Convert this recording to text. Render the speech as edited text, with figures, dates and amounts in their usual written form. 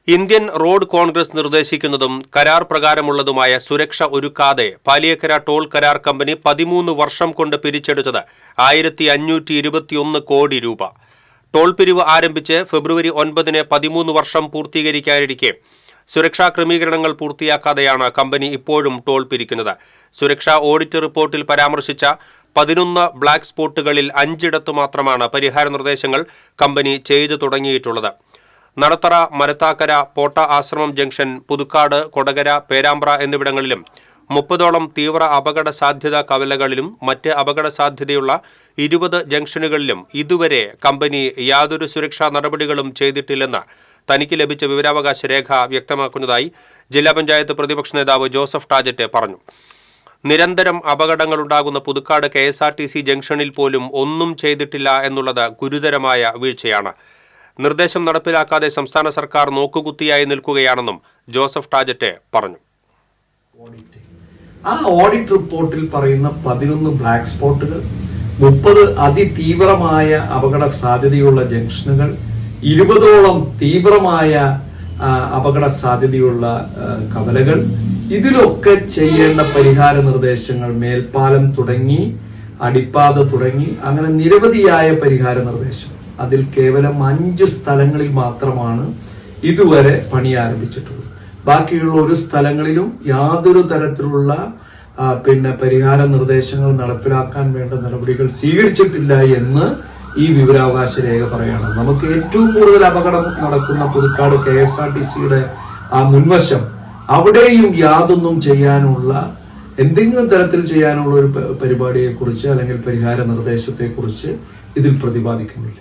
Indian road Congress നിർദ്ദേശിക്കുന്നതും കരാർ പ്രകാരമുള്ളതുമായ സുരക്ഷ ഒരുക്കാതെ Paliyekkara toll കരാർ കമ്പനി 13 വർഷം കൊണ്ട് പിരിച്ചെടുത്തത് 1521 കോടി രൂപ. ടോൾ പിരിവ് ആരംഭിച്ച് ഫെബ്രുവരി 9-ന് 13 വർഷം പൂർത്തീകരിക്കാനിരിക്കെ സുരക്ഷാ ക്രമീകരണങ്ങൾ പൂർത്തിയാക്കാതെയാണ് കമ്പനി ഇപ്പോഴും ടോൾ പിരിക്കുന്നത്. സുരക്ഷാ ഓഡിറ്റ് റിപ്പോർട്ടിൽ പരാമർശിച്ച 11 ബ്ലാക്ക് സ്പോട്ടുകളിൽ 5 മാത്രമാണ് പരിഹാര നിർദ്ദേശങ്ങൾ കമ്പനി ചെയ്തു തുടങ്ങിയിട്ടുള്ളത്. നടത്തറ, മരത്താക്കര, പോട്ട ആശ്രമം ജംഗ്ഷൻ, പുതുക്കാട്, കൊടകര, പേരാമ്പ്ര എന്നിവിടങ്ങളിലും 30ഓളം തീവ്ര അപകട സാധ്യത കവലകളിലും മറ്റ് അപകട സാധ്യതയുള്ള 20 ജംഗ്ഷനുകളിലും ഇതുവരെ കമ്പനി യാതൊരു സുരക്ഷാ നടപടികളും ചെയ്തിട്ടില്ലെന്ന് തനിക്ക് ലഭിച്ച വിവരാവകാശ രേഖ വ്യക്തമാക്കുന്നതായി ജില്ലാ പഞ്ചായത്ത് പ്രതിപക്ഷ നേതാവ് ജോസഫ് ടാജറ്റ് പറഞ്ഞു. നിരന്തരം അപകടങ്ങളുണ്ടാകുന്ന പുതുക്കാട് KSRTC ജംഗ്ഷനിൽ പോലും ഒന്നും ചെയ്തിട്ടില്ല എന്നുള്ളത് ഗുരുതരമായ വീഴ്ചയാണ്. നിർദ്ദേശം നടപ്പിലാക്കാതെ സംസ്ഥാന സർക്കാർ നോക്കുകുത്തിയായി നിൽക്കുകയാണെന്നും ജോസഫ് ടാജറ്റ് പറഞ്ഞു. ആ ഓഡിറ്റ് റിപ്പോർട്ടിൽ പറയുന്ന 11 ബ്ലാക്ക് സ്പോട്ടുകൾ, 30 അതിതീവ്രമായ അപകട സാധ്യതയുള്ള ജംഗ്ഷനുകൾ, 20ഓളം തീവ്രമായ അപകട സാധ്യതയുള്ള കവലകൾ, ഇതിലൊക്കെ ചെയ്യേണ്ട പരിഹാര നിർദ്ദേശങ്ങൾ, മേൽപ്പാലം തുടങ്ങി അടിപ്പാത തുടങ്ങി അങ്ങനെ നിരവധിയായ പരിഹാര നിർദ്ദേശം. അതിൽ കേവലം 5 സ്ഥലങ്ങളിൽ മാത്രമാണ് ഇതുവരെ പണി ആരംഭിച്ചിട്ടുള്ളത്. ബാക്കിയുള്ള ഒരു സ്ഥലങ്ങളിലും യാതൊരു തരത്തിലുള്ള പരിഹാര നിർദ്ദേശങ്ങൾ നടപ്പിലാക്കാൻ വേണ്ട നടപടികൾ സ്വീകരിച്ചിട്ടില്ല എന്ന് ഈ വിവരാവകാശ രേഖ പറയാണ്. നമുക്ക് ഏറ്റവും കൂടുതൽ അപകടം നടക്കുന്ന പുതുക്കാട് KSRTCയുടെ ആ മുൻവശം, അവിടെയും യാതൊന്നും ചെയ്യാനുള്ള, എന്തെങ്കിലും തരത്തിൽ ചെയ്യാനുള്ള ഒരു പരിപാടിയെക്കുറിച്ച് അല്ലെങ്കിൽ പരിഹാര നിർദ്ദേശത്തെക്കുറിച്ച് ഇതിൽ പ്രതിപാദിക്കുന്നില്ല.